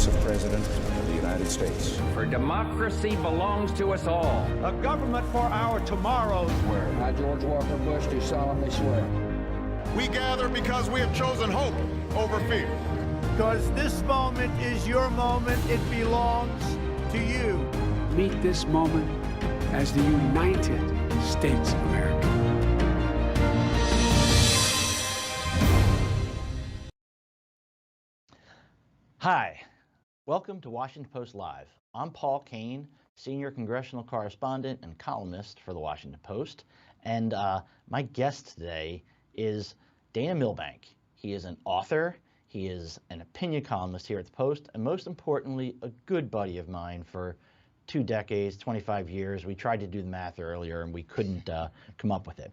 office of President of the United States. For democracy belongs to us all. A government for our tomorrows. I, George Walker Bush, do solemnly swear. We gather because we have chosen hope over fear. Because this moment is your moment. It belongs to you. Meet this moment as the United States of America. Hi, welcome to Washington Post Live. I'm Paul Kane, senior congressional correspondent and columnist for the Washington Post. And my guest today is Dana Milbank. He is an author, he is an opinion columnist here at the Post, and most importantly, a good buddy of mine for 2 decades, 25 years. We tried to do the math earlier and we couldn't come up with it.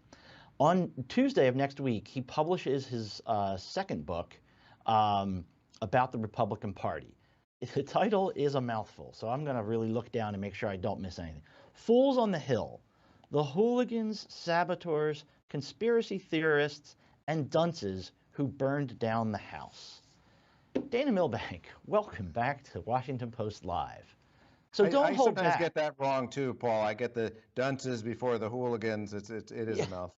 On Tuesday of next week, he publishes his second book about the Republican Party. The title is a mouthful, so I'm going to really look down and make sure I don't miss anything. Fools on the Hill: The Hooligans, Saboteurs, Conspiracy Theorists, and Dunces Who Burned Down the House. Dana Milbank, welcome back to Washington Post Live. So I hold back. sometimes get that wrong too, Paul. I get the dunces before the hooligans. It is a mouthful.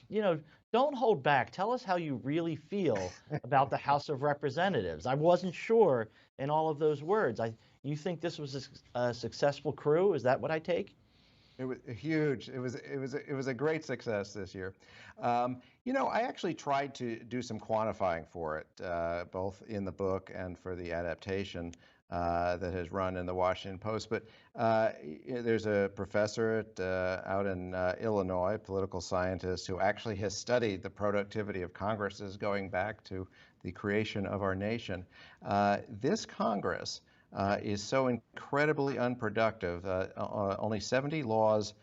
You know, don't hold back. Tell us how you really feel about the House of Representatives. I wasn't sure in all of those words. You think this was a successful crew? Is that what I take? It was huge. It was a great success this year. You know, I actually tried to do some quantifying for it, both in the book and for the adaptation that has run in the Washington Post. But there's a professor out in Illinois, political scientist, who actually has studied the productivity of Congresses going back to the creation of our nation. This Congress is so incredibly unproductive. Only 70 laws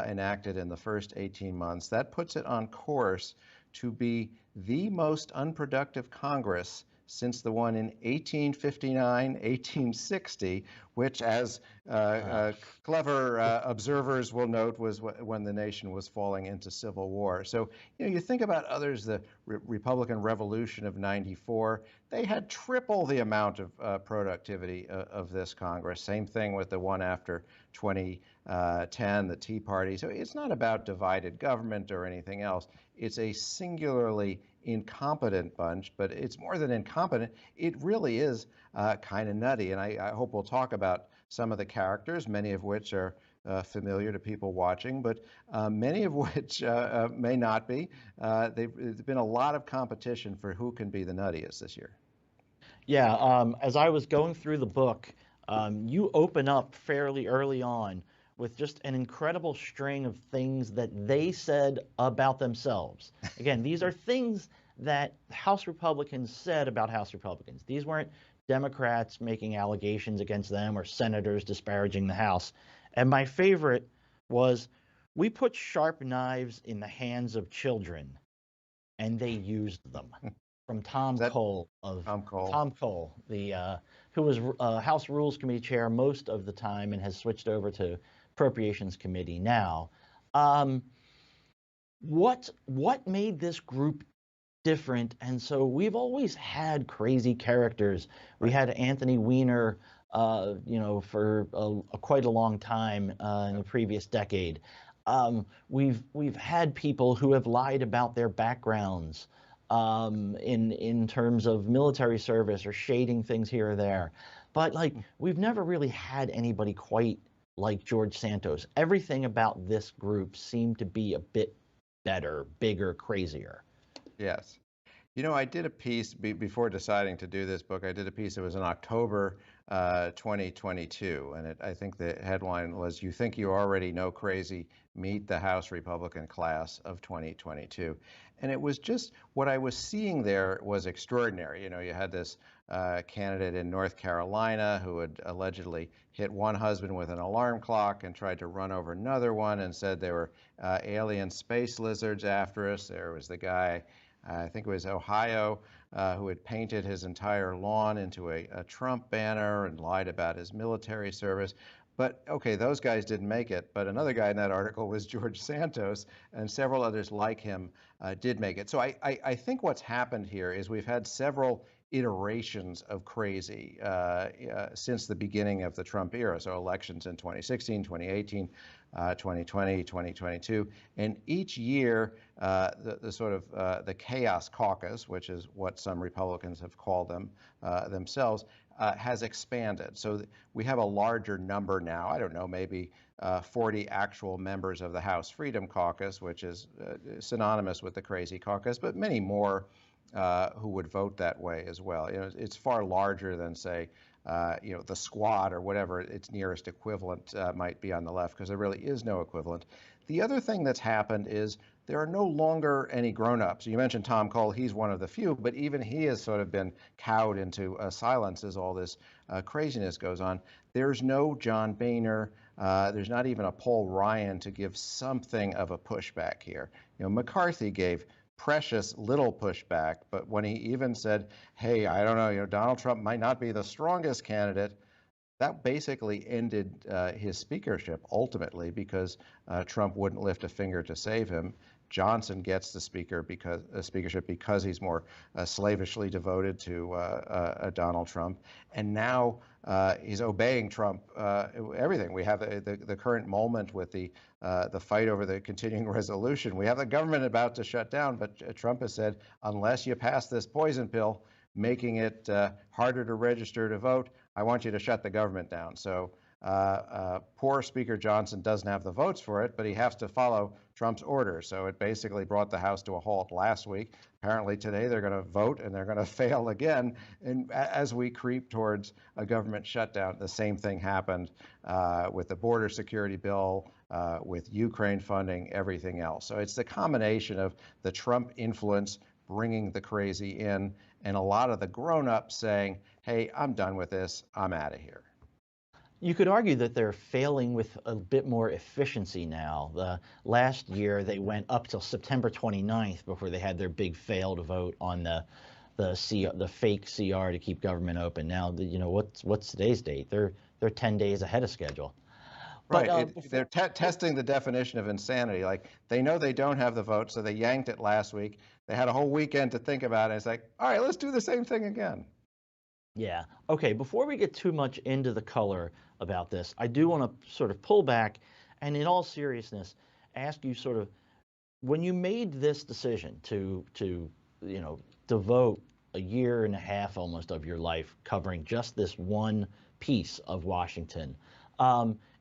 enacted in the first 18 months. That puts it on course to be the most unproductive Congress since the one in 1859, 1860, which, as clever observers will note, was when the nation was falling into civil war. So, you know, you think about others, the Republican Revolution of '94, they had triple the amount of productivity of this Congress. Same thing with the one after 2010, the Tea Party. So it's not about divided government or anything else. It's a singularly incompetent bunch, but it's more than incompetent. It really is kind of nutty, and I hope we'll talk about some of the characters, many of which are familiar to people watching, but many of which may not be. There's been a lot of competition for who can be the nuttiest this year. Yeah, as I was going through the book, you open up fairly early on with just an incredible string of things that they said about themselves. Again, these are things that House Republicans said about House Republicans. These weren't Democrats making allegations against them or senators disparaging the House. And my favorite was, we put sharp knives in the hands of children, and they used them. From Tom Cole, who was House Rules Committee chair most of the time and has switched over to Appropriations Committee now. What made this group different? And so we've always had crazy characters. We had Anthony Weiner, for quite a long time in the previous decade. We've had people who have lied about their backgrounds in terms of military service or shading things here or there. But we've never really had anybody quite like George Santos. Everything about this group seemed to be a bit better, bigger, crazier. Yes. You know, I did a piece before deciding to do this book. I did a piece that was in October 2022, and I think the headline was, "You Think You Already Know Crazy, Meet the House Republican Class of 2022." And it was just, what I was seeing there was extraordinary. You know, you had this candidate in North Carolina who had allegedly hit one husband with an alarm clock and tried to run over another one and said there were alien space lizards after us. There was the guy, I think it was Ohio, who had painted his entire lawn into a Trump banner and lied about his military service. But okay, those guys didn't make it. But another guy in that article was George Santos, and several others like him did make it. So I think what's happened here is we've had several iterations of crazy since the beginning of the Trump era. So elections in 2016, 2018, 2020, 2022, and each year the sort of the chaos caucus, which is what some Republicans have called them themselves, has expanded. So we have a larger number now. I don't know, maybe 40 actual members of the House Freedom Caucus, which is synonymous with the Crazy Caucus, but many more who would vote that way as well. It's far larger than, say, the Squad or whatever its nearest equivalent might be on the left, because there really is no equivalent. The other thing that's happened is there are no longer any grown-ups. You mentioned Tom Cole, he's one of the few, but even he has sort of been cowed into silence as all this craziness goes on. There's no John Boehner, there's not even a Paul Ryan to give something of a pushback here. McCarthy gave precious little pushback, but when he even said, hey, I don't know, Donald Trump might not be the strongest candidate, that basically ended his speakership ultimately, because Trump wouldn't lift a finger to save him. Johnson gets the speakership because he's more slavishly devoted to Donald Trump, and now he's obeying Trump everything. We have the current moment with the fight over the continuing resolution. We have the government about to shut down, but Trump has said, unless you pass this poison pill, making it harder to register to vote, I want you to shut the government down. So poor Speaker Johnson doesn't have the votes for it, but he has to follow Trump's orders. So it basically brought the House to a halt last week. Apparently today they're going to vote and they're going to fail again. And as we creep towards a government shutdown, the same thing happened with the border security bill, with Ukraine funding, everything else. So it's the combination of the Trump influence bringing the crazy in, and a lot of the grown-ups saying, hey, I'm done with this, I'm out of here. You could argue that they're failing with a bit more efficiency now. Last year, they went up till September 29th before they had their big failed vote on the fake CR to keep government open. Now, what's today's date? They're 10 days ahead of schedule. Right. They're testing the definition of insanity. Like, they know they don't have the vote, so they yanked it last week. They had a whole weekend to think about it. It's like, all right, let's do the same thing again. Yeah. Okay, before we get too much into the color about this, I do want to sort of pull back and, in all seriousness, ask you sort of, when you made this decision to devote a year and a half almost of your life covering just this one piece of Washington,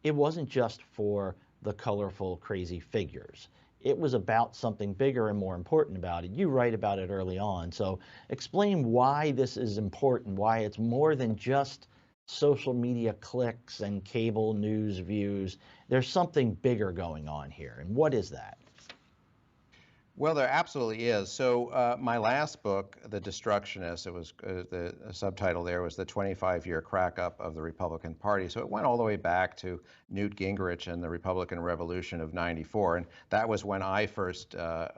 it wasn't just for the colorful, crazy figures. It was about something bigger and more important about it. You write about it early on. So explain why this is important, why it's more than just social media clicks and cable news views. There's something bigger going on here. And what is that? Well, there absolutely is. So my last book, The Destructionist, it was the subtitle there was the 25-year crack-up of the Republican Party. So it went all the way back to Newt Gingrich and the Republican Revolution of '94, and that was when I first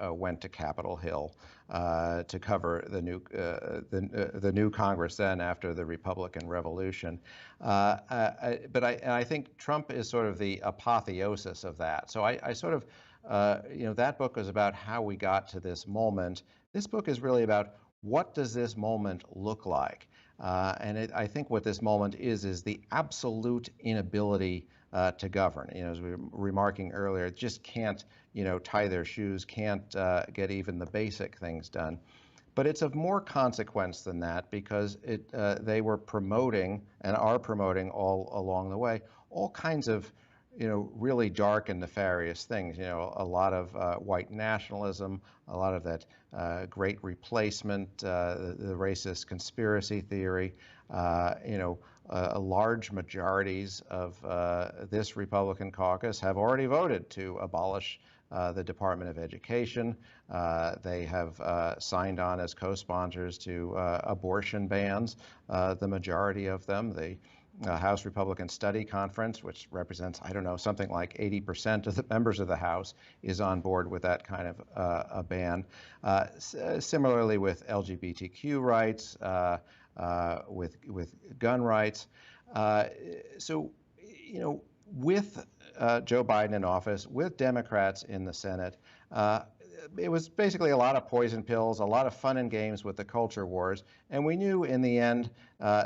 went to Capitol Hill to cover the new Congress then after the Republican Revolution. But I think Trump is sort of the apotheosis of that. So I sort of that book was about how we got to this moment. This book is really about what does this moment look like? I think what this moment is the absolute inability to govern. As we were remarking earlier, it just can't, tie their shoes, can't get even the basic things done. But it's of more consequence than that, because they were promoting and are promoting all along the way all kinds of really dark and nefarious things. A lot of white nationalism, a lot of that great replacement, the racist conspiracy theory. Large majorities of this Republican caucus have already voted to abolish the Department of Education. They have signed on as co-sponsors to abortion bans, the majority of them. The House Republican Study Conference, which represents, something like 80% of the members of the House, is on board with that kind of a ban. Similarly with LGBTQ rights, with gun rights. With Joe Biden in office, with Democrats in the Senate, it was basically a lot of poison pills, a lot of fun and games with the culture wars, and we knew in the end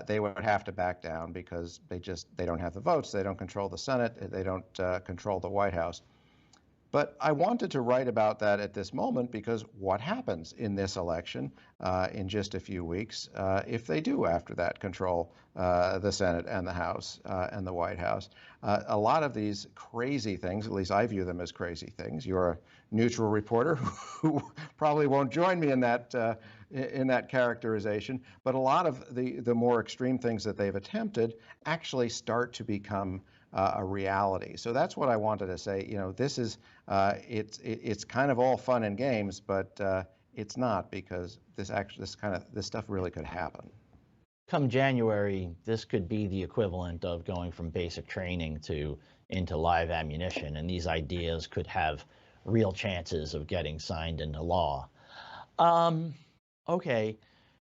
they would have to back down because they don't have the votes, they don't control the Senate, they don't control the White House. But I wanted to write about that at this moment because what happens in this election in just a few weeks if they do, after that, control the Senate and the House and the White House? A lot of these crazy things, at least I view them as crazy things. You're a neutral reporter who probably won't join me in that characterization, but a lot of the more extreme things that they've attempted actually start to become a reality. So that's what I wanted to say. You know, this is it's kind of all fun and games, but it's not, because this stuff really could happen. Come January, this could be the equivalent of going from basic training into live ammunition, and these ideas could have real chances of getting signed into law. Okay,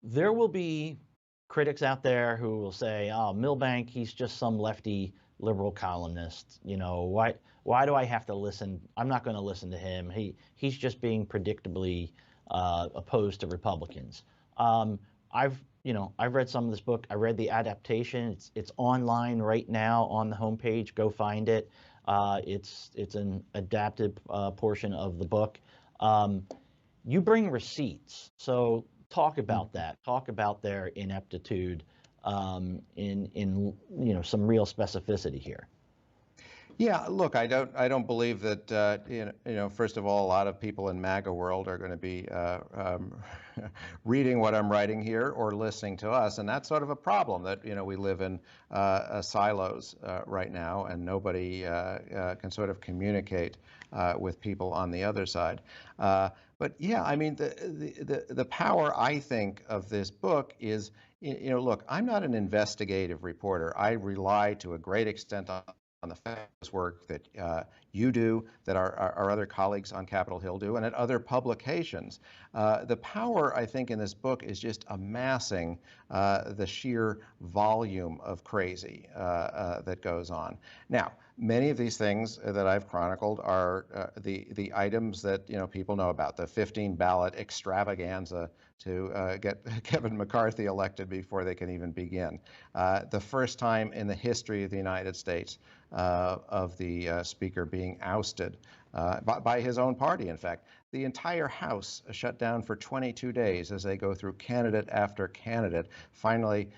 there will be critics out there who will say, "Oh, Milbank, he's just some lefty liberal columnist. You know, why do I have to listen? I'm not going to listen to him. He's just being predictably opposed to Republicans." I've read some of this book. I read the adaptation. It's online right now on the homepage. Go find it. It's an adapted portion of the book. You bring receipts, so talk about that. Talk about their ineptitude in some real specificity here. Yeah, look, I don't believe that first of all, a lot of people in MAGA world are going to be reading what I'm writing here or listening to us, and that's sort of a problem that we live in silos right now, and nobody can sort of communicate with people on the other side. But yeah, I mean, the power, I think, of this book is, look, I'm not an investigative reporter. I rely to a great extent on the fabulous work that you do, that our other colleagues on Capitol Hill do, and at other publications. The power, I think, in this book is just amassing the sheer volume of crazy that goes on. Now, many of these things that I've chronicled are the items that people know about, the 15-ballot extravaganza to get Kevin McCarthy elected before they can even begin. The first time in the history of the United States of the Speaker being ousted by his own party, in fact. The entire House shut down for 22 days as they go through candidate after candidate, finally,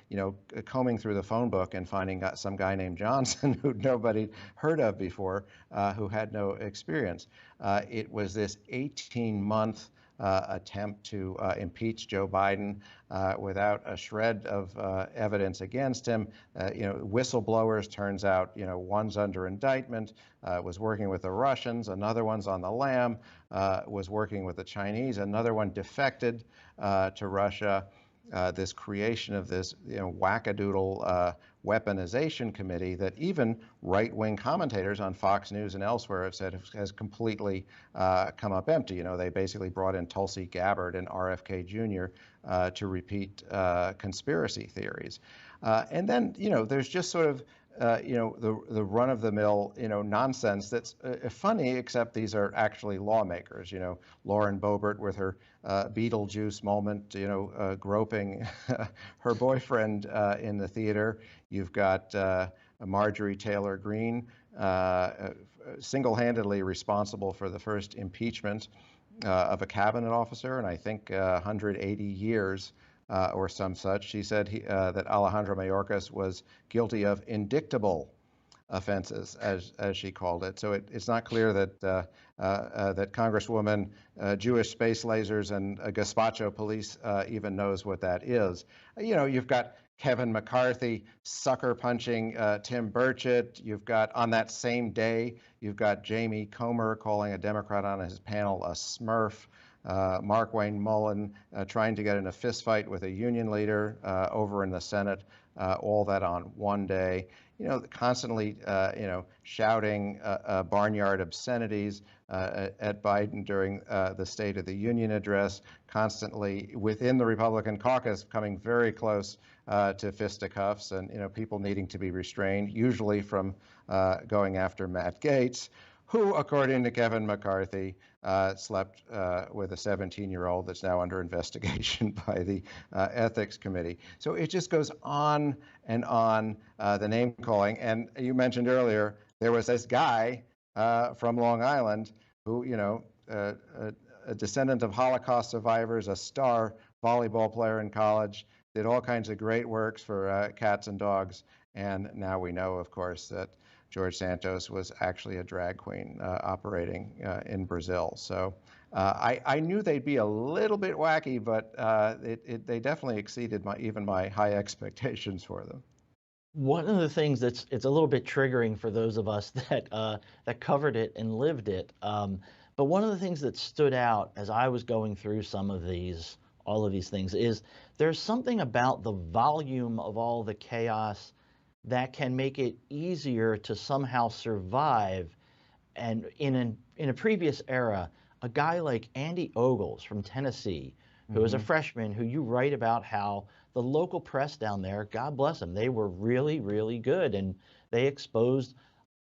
combing through the phone book and finding some guy named Johnson who nobody heard of before, who had no experience. It was this 18-month attempt to impeach Joe Biden without a shred of evidence against him. Whistleblowers, turns out, one's under indictment, was working with the Russians, another one's on the lam, was working with the Chinese, another one defected to Russia. This creation of this wackadoodle weaponization committee that even right-wing commentators on Fox News and elsewhere have said has completely come up empty. They basically brought in Tulsi Gabbard and RFK Jr. To repeat conspiracy theories. And then, there's just sort of the run-of-the-mill, nonsense that's funny, except these are actually lawmakers. Lauren Boebert with her Beetlejuice moment, groping her boyfriend in the theater. You've got Marjorie Taylor Greene, single-handedly responsible for the first impeachment of a cabinet officer, and I think 180 years. Or some such. She said that Alejandro Mayorkas was guilty of indictable offenses, as she called it. So it's not clear that that Congresswoman, Jewish space lasers and gazpacho police even knows what that is. You've got Kevin McCarthy sucker punching Tim Burchett. You've got, on that same day, you've got Jamie Comer calling a Democrat on his panel a Smurf. Mark Wayne Mullen trying to get in a fistfight with a union leader over in the Senate, all that on one day. Constantly, shouting barnyard obscenities at Biden during the State of the Union address, constantly within the Republican caucus coming very close to fisticuffs, and people needing to be restrained, usually from going after Matt Gaetz, who, according to Kevin McCarthy, slept with a 17-year-old that's now under investigation by the Ethics Committee. So it just goes on and on, the name calling. And you mentioned earlier, there was this guy from Long Island who, a descendant of Holocaust survivors, a star volleyball player in college, did all kinds of great works for cats and dogs. And now we know, of course, that George Santos was actually a drag queen operating in Brazil. So I knew they'd be a little bit wacky, but they definitely exceeded even my high expectations for them. One of the things it's a little bit triggering for those of us that covered it and lived it. But one of the things that stood out as I was going through all of these things, is there's something about the volume of all the chaos that can make it easier to somehow survive. And in a previous era, a guy like Andy Ogles from Tennessee, who was a freshman, who you write about how the local press down there, God bless them, they were really, really good, and they exposed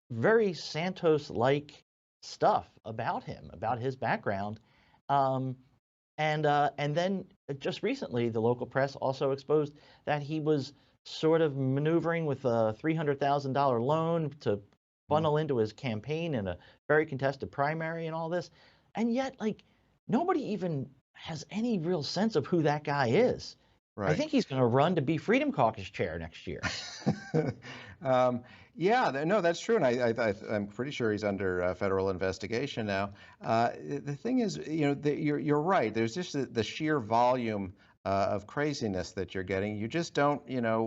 very Santos-like stuff about him, about his background. And then just recently, the local press also exposed that he was sort of maneuvering with a $300,000 loan to funnel into his campaign in a very contested primary and all this. And yet, like, nobody even has any real sense of who that guy is. Right. I think he's going to run to be Freedom Caucus chair next year. Yeah, no, that's true, and I'm pretty sure he's under federal investigation now. The thing is, you're right. There's just the sheer volume of craziness that you're getting. You just don't,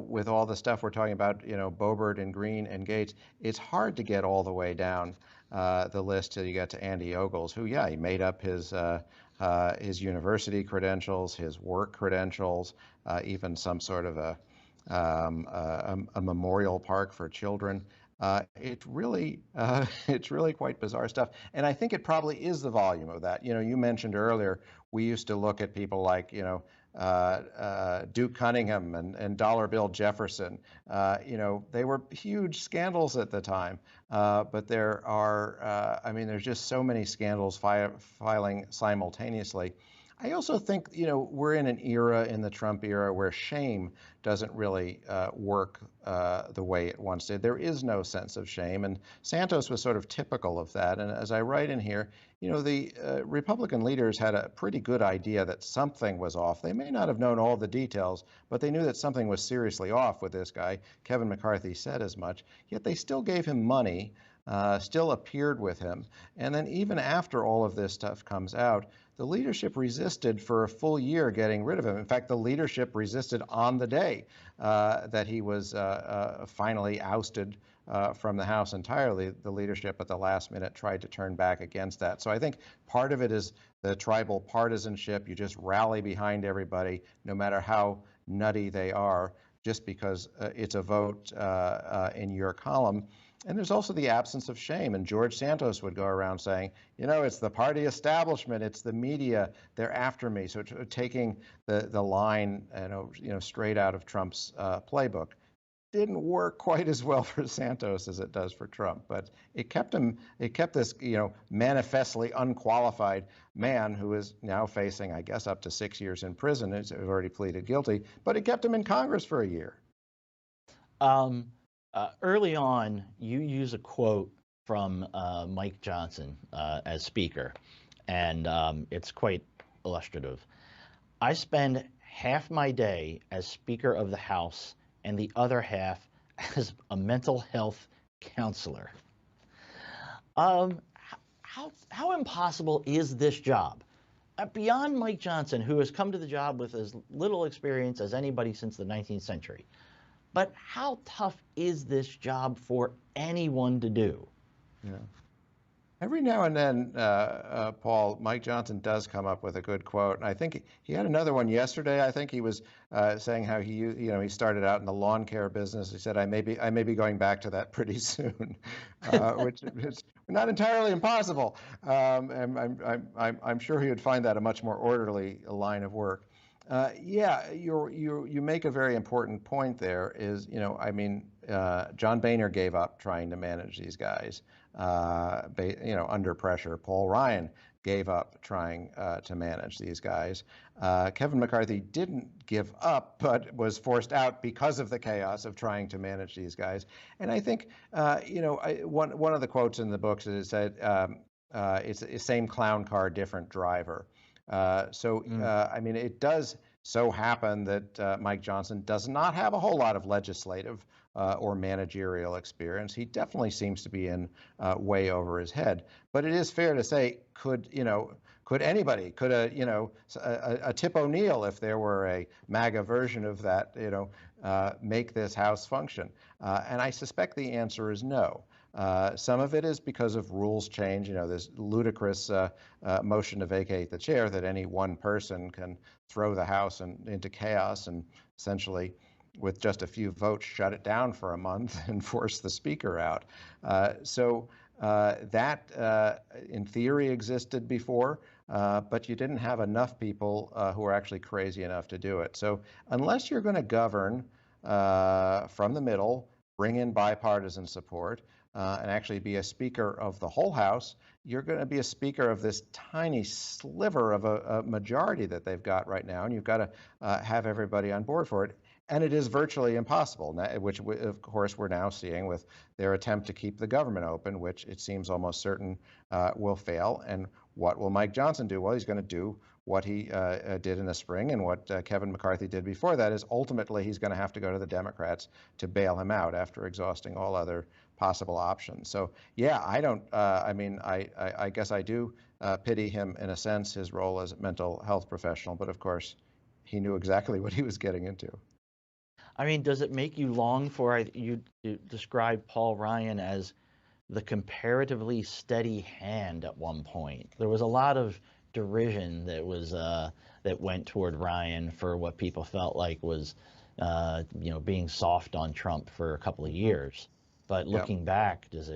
with all the stuff we're talking about, Boebert and Green and Gates, it's hard to get all the way down the list till you get to Andy Ogles, who, yeah, he made up his university credentials, his work credentials, even some sort of a memorial park for children. It's really quite bizarre stuff. And I think it probably is the volume of that. You mentioned earlier, we used to look at people like, Duke Cunningham and Dollar Bill Jefferson. They were huge scandals at the time. But there are, there's just so many scandals filing simultaneously. I also think, we're in an era, in the Trump era, where shame doesn't really work the way it once did. There is no sense of shame, and Santos was sort of typical of that. And as I write in here, the Republican leaders had a pretty good idea that something was off. They may not have known all the details, but they knew that something was seriously off with this guy. Kevin McCarthy said as much, yet they still gave him money, still appeared with him. And then even after all of this stuff comes out, the leadership resisted for a full year getting rid of him. In fact, the leadership resisted on the day that he was finally ousted from the House entirely. The leadership at the last minute tried to turn back against that. So I think part of it is the tribal partisanship. You just rally behind everybody, no matter how nutty they are, just because it's a vote in your column. And there's also the absence of shame. And George Santos would go around saying, it's the party establishment, it's the media, they're after me. So taking the line, straight out of Trump's playbook. Didn't work quite as well for Santos as it does for Trump, but it kept this, manifestly unqualified man who is now facing, I guess, up to 6 years in prison. He's already pleaded guilty, but it kept him in Congress for a year. Early on, you use a quote from Mike Johnson as Speaker, and it's quite illustrative. I spend half my day as Speaker of the House and the other half as a mental health counselor. How impossible is this job? Beyond Mike Johnson, who has come to the job with as little experience as anybody since the 19th century. But how tough is this job for anyone to do? Yeah. Every now and then, Paul, Mike Johnson does come up with a good quote, and I think he had another one yesterday. I think he was saying how he started out in the lawn care business. He said, "I may be going back to that pretty soon," which is not entirely impossible. I'm sure he would find that a much more orderly line of work. Yeah, you make a very important point there. Is I mean, John Boehner gave up trying to manage these guys, under pressure. Paul Ryan gave up trying to manage these guys. Kevin McCarthy didn't give up, but was forced out because of the chaos of trying to manage these guys. And I think, one of the quotes in the books is it said, it's the same clown car, different driver. I mean, it does so happen that Mike Johnson does not have a whole lot of legislative or managerial experience. He definitely seems to be in way over his head. But it is fair to say, could anybody, could a Tip O'Neill, if there were a MAGA version of that, make this House function? And I suspect the answer is no. Some of it is because of rules change. This ludicrous motion to vacate the chair that any one person can throw the House into chaos and essentially, with just a few votes, shut it down for a month and force the speaker out. That, in theory, existed before, but you didn't have enough people who were actually crazy enough to do it. So unless you're going to govern from the middle, bring in bipartisan support, and actually be a speaker of the whole House, you're going to be a speaker of this tiny sliver of a majority that they've got right now, and you've got to have everybody on board for it. And it is virtually impossible, which of course we're now seeing with their attempt to keep the government open, which it seems almost certain will fail. And what will Mike Johnson do? Well, he's going to do what he did in the spring and what Kevin McCarthy did before that. Is ultimately he's going to have to go to the Democrats to bail him out after exhausting all other possible options. So yeah, I don't. I guess I do pity him in a sense, his role as a mental health professional. But of course, he knew exactly what he was getting into. I mean, does it make you long for, you described Paul Ryan as the comparatively steady hand at one point. There was a lot of derision that went toward Ryan for what people felt like was, being soft on Trump for a couple of years. But looking back, does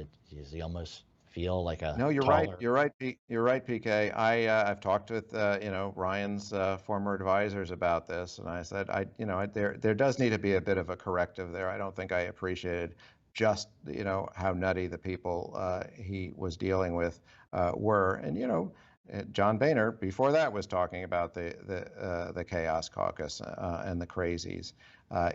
he almost feel like a No, you're taller... right. You're right. You're right, PK. I've talked with Ryan's former advisors about this, and I said there does need to be a bit of a corrective there. I don't think I appreciated just how nutty the people he was dealing with were, and John Boehner before that was talking about the Chaos Caucus and the crazies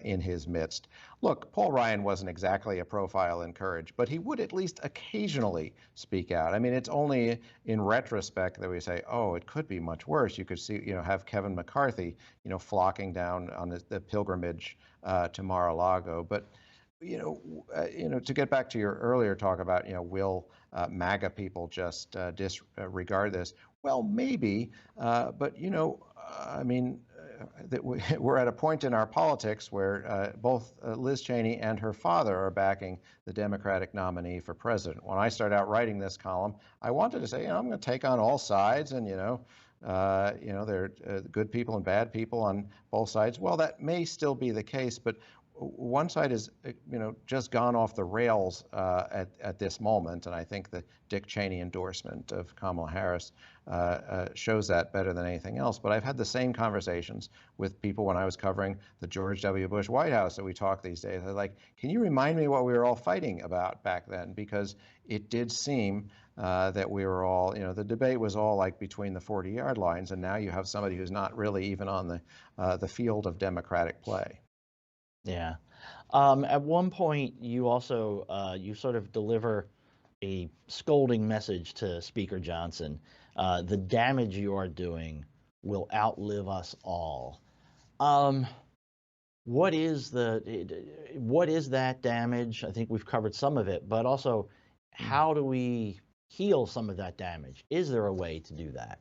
in his midst. Look, Paul Ryan wasn't exactly a profile in courage, but he would at least occasionally speak out. I mean, it's only in retrospect that we say, oh, it could be much worse. You could see, have Kevin McCarthy, flocking down on the pilgrimage to Mar-a-Lago. But, to get back to your earlier talk about, will MAGA people just disregard this? Well, maybe, but, we're at a point in our politics where both Liz Cheney and her father are backing the Democratic nominee for president. When I started out writing this column, I wanted to say, I'm going to take on all sides, and there are good people and bad people on both sides. Well, that may still be the case, but one side is, just gone off the rails at this moment, and I think the Dick Cheney endorsement of Kamala Harris shows that better than anything else. But I've had the same conversations with people when I was covering the George W. Bush White House that we talk these days. They're like, can you remind me what we were all fighting about back then? Because it did seem that we were all, the debate was all like between the 40-yard lines, and now you have somebody who's not really even on the field of Democratic play. Yeah. At one point, you also you sort of deliver a scolding message to Speaker Johnson. The damage you are doing will outlive us all. What is that damage? I think we've covered some of it, but also how do we heal some of that damage? Is there a way to do that?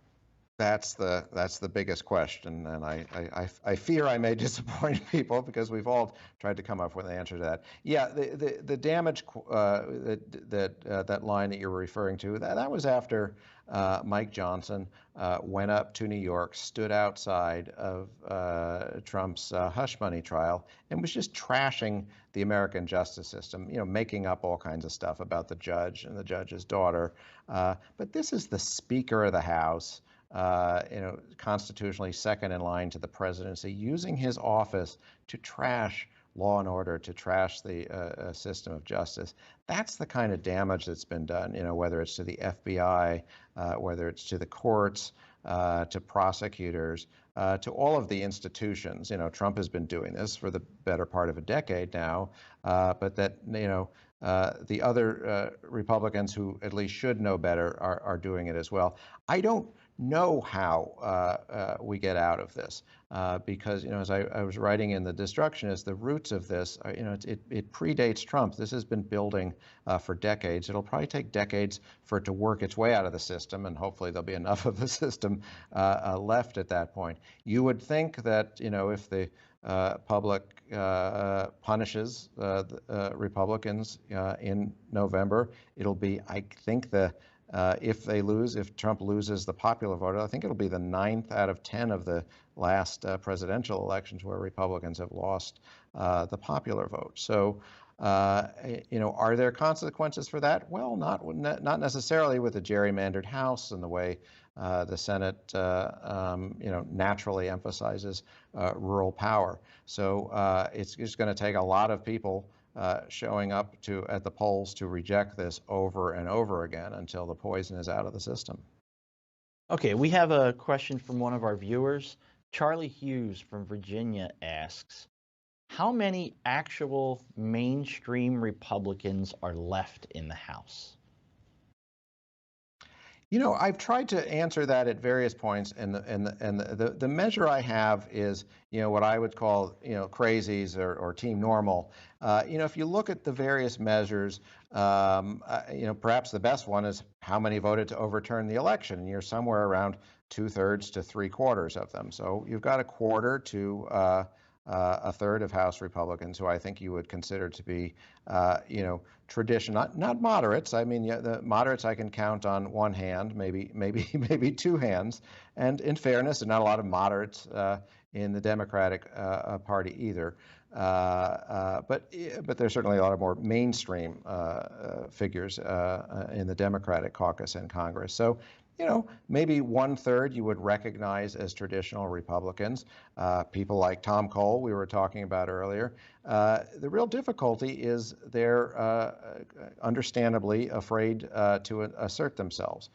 That's the biggest question, and I fear I may disappoint people because we've all tried to come up with an answer to that. Yeah, the damage that line that you're referring to, that was after Mike Johnson went up to New York, stood outside of Trump's hush money trial, and was just trashing the American justice system, making up all kinds of stuff about the judge and the judge's daughter. But this is the Speaker of the House. constitutionally second in line to the presidency, using his office to trash law and order, to trash the system of justice. That's the kind of damage that's been done, whether it's to the FBI, whether it's to the courts, to prosecutors, to all of the institutions. Trump has been doing this for the better part of a decade now, but that, the other Republicans who at least should know better are doing it as well. I don't know how we get out of this because, as I was writing in The Destructionist, the roots of this, it predates Trump. This has been building for decades. It'll probably take decades for it to work its way out of the system, and hopefully there'll be enough of the system left at that point. You would think that, if the public punishes Republicans in November, it'll be, I think, if Trump loses the popular vote, I think it'll be the 9th out of 10 of the last presidential elections where Republicans have lost the popular vote. So, are there consequences for that? Well, not necessarily with the gerrymandered House and the way the Senate, naturally emphasizes rural power. So it's just going to take a lot of people showing up at the polls to reject this over and over again until the poison is out of the system. Okay, we have a question from one of our viewers. Charlie Hughes from Virginia asks, how many actual mainstream Republicans are left in the House? I've tried to answer that at various points, and the measure I have is, what I would call, crazies or team normal. If you look at the various measures, perhaps the best one is how many voted to overturn the election, and you're somewhere around 2/3 to 3/4 of them. So you've got a quarter to a third of House Republicans who I think you would consider to be, traditional, not moderates. I mean, the moderates I can count on one hand, maybe two hands. And in fairness, there are not a lot of moderates in the Democratic Party either. But there's certainly a lot of more mainstream figures in the Democratic caucus and Congress. So, maybe 1/3 you would recognize as traditional Republicans. People like Tom Cole, we were talking about earlier. The real difficulty is they're understandably afraid to assert themselves.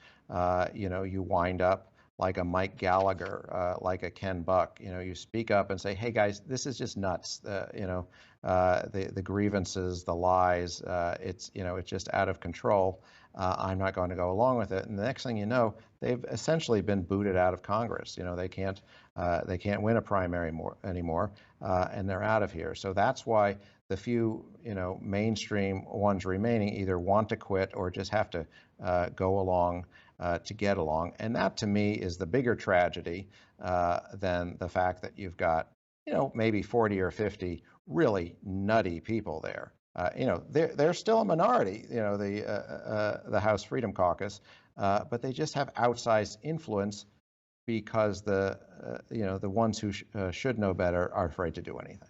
You wind up like a Mike Gallagher, like a Ken Buck. You speak up and say, hey guys, this is just nuts. The grievances, the lies, it's just out of control. I'm not going to go along with it. And the next thing you know, they've essentially been booted out of Congress. They can't win a primary anymore, and they're out of here. So that's why the few mainstream ones remaining either want to quit or just have to go along to get along. And that to me is the bigger tragedy than the fact that you've got maybe 40 or 50 really nutty people there. They're still a minority, the House Freedom Caucus, but they just have outsized influence because the ones who should know better are afraid to do anything.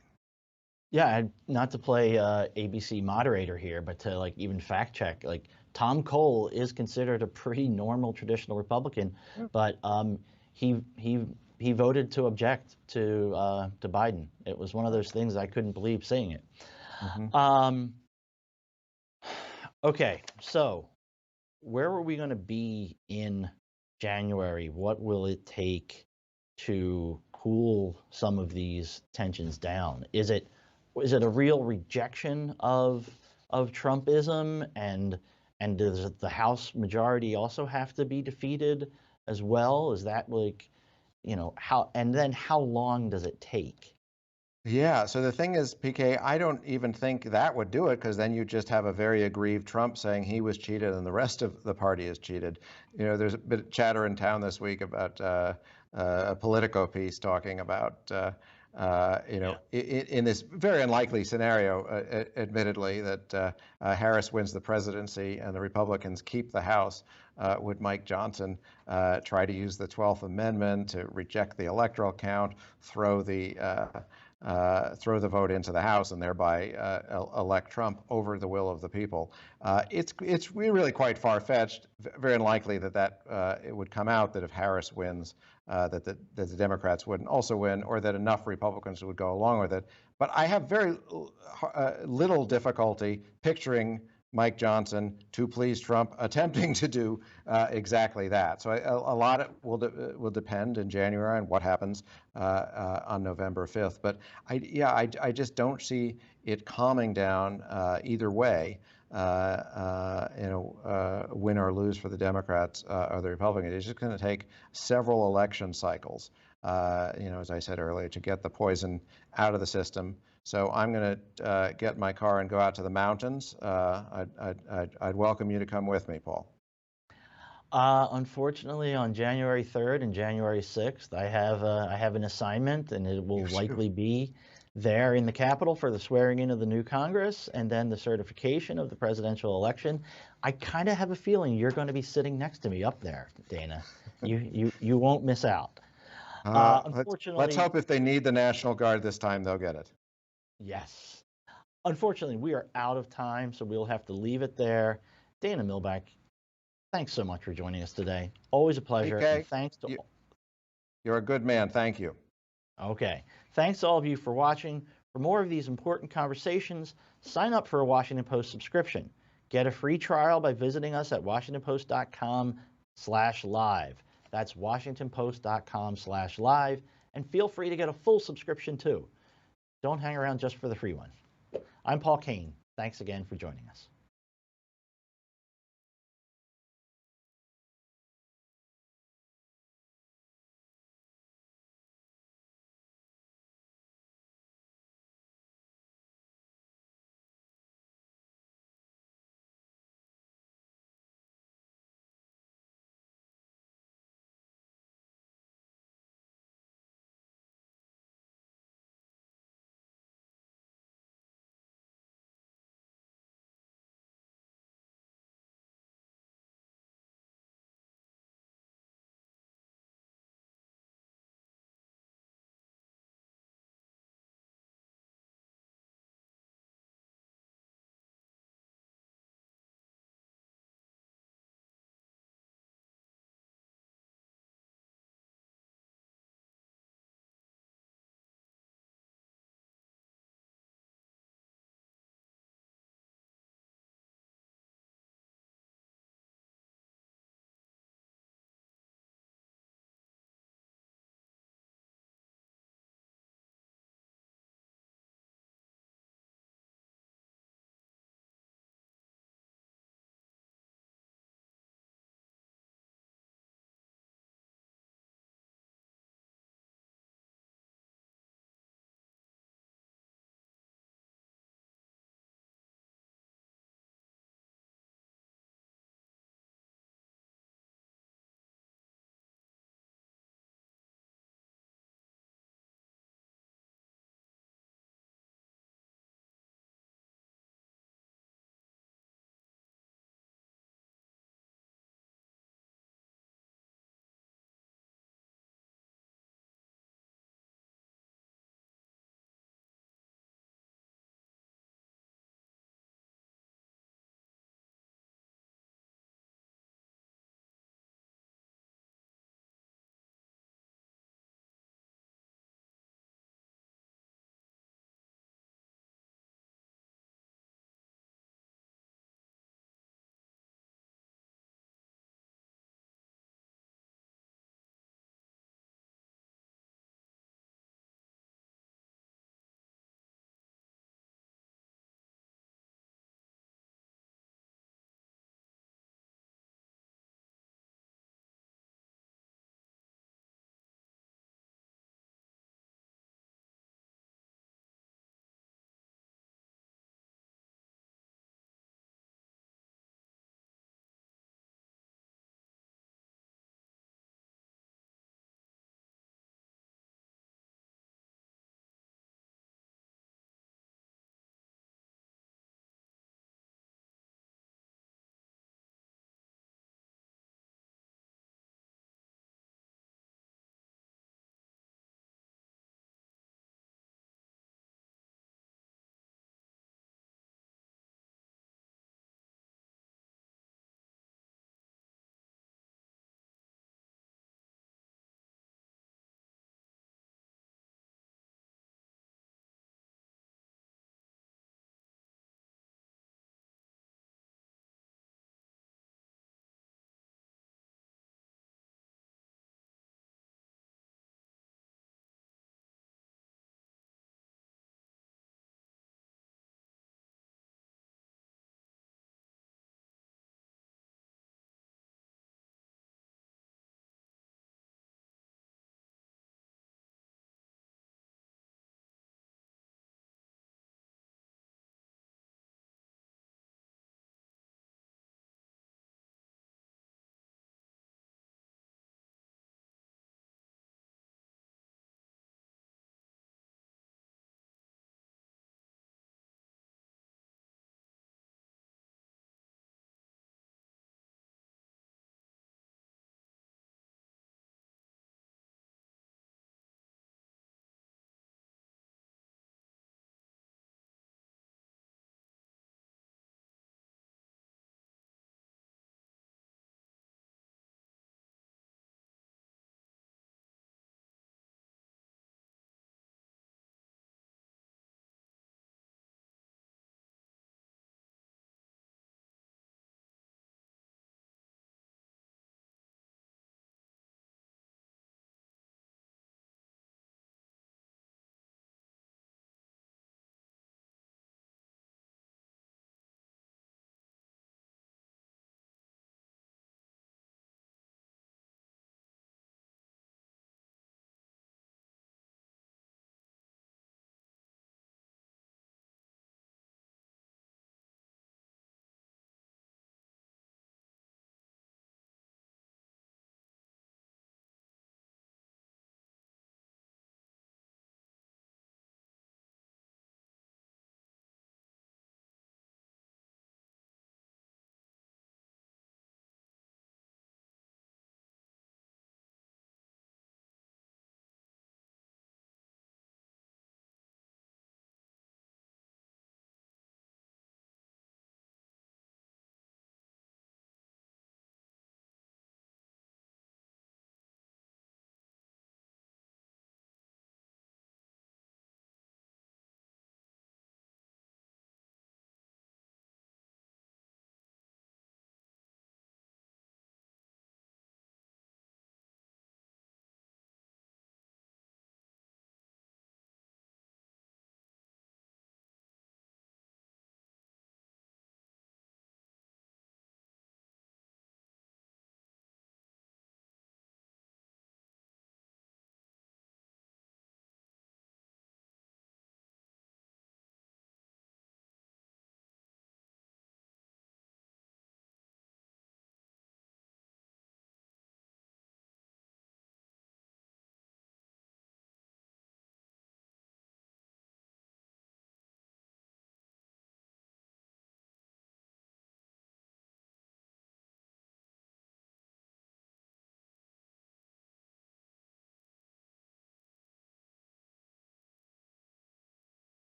Yeah, not to play ABC moderator here, but to even fact check, Tom Cole is considered a pretty normal traditional Republican, but he voted to object to Biden. It was one of those things I couldn't believe seeing it. Mm-hmm. Okay, so where are we going to be in January? What will it take to cool some of these tensions down? Is it a real rejection of Trumpism, and does the House majority also have to be defeated as well? Is that how long does it take? Yeah, so the thing is, PK, I don't even think that would do it, because then you just have a very aggrieved Trump saying he was cheated and the rest of the party is cheated. There's a bit of chatter in town this week about a Politico piece talking about, in this very unlikely scenario, admittedly, that Harris wins the presidency and the Republicans keep the House, would Mike Johnson try to use the 12th Amendment to reject the electoral count, throw the throw the vote into the House and thereby elect Trump over the will of the people. It's really quite far-fetched, very unlikely that it would come out that if Harris wins, that the Democrats wouldn't also win, or that enough Republicans would go along with it. But I have very little difficulty picturing Mike Johnson, to please Trump, attempting to do exactly that. So a lot will depend in January on what happens on November 5th. But I just don't see it calming down either way. Win or lose for the Democrats or the Republicans. It's just going to take several election cycles, as I said earlier, to get the poison out of the system. So I'm going to get my car and go out to the mountains. I'd welcome you to come with me, Paul. Unfortunately, on January 3rd and January 6th, I have an assignment, and it will likely be there in the Capitol for the swearing in of the new Congress and then the certification of the presidential election. I kind of have a feeling you're going to be sitting next to me up there, Dana. You won't miss out. Unfortunately, let's hope if they need the National Guard this time, they'll get it. Yes. Unfortunately, we are out of time, so we'll have to leave it there. Dana Milbank, thanks so much for joining us today. Always a pleasure. Okay. And thanks to You're a good man. Thank you. Okay. Thanks to all of you for watching. For more of these important conversations, sign up for a Washington Post subscription. Get a free trial by visiting us at WashingtonPost.com/live. That's WashingtonPost.com/live. And feel free to get a full subscription too. Don't hang around just for the free one. I'm Paul Kane. Thanks again for joining us.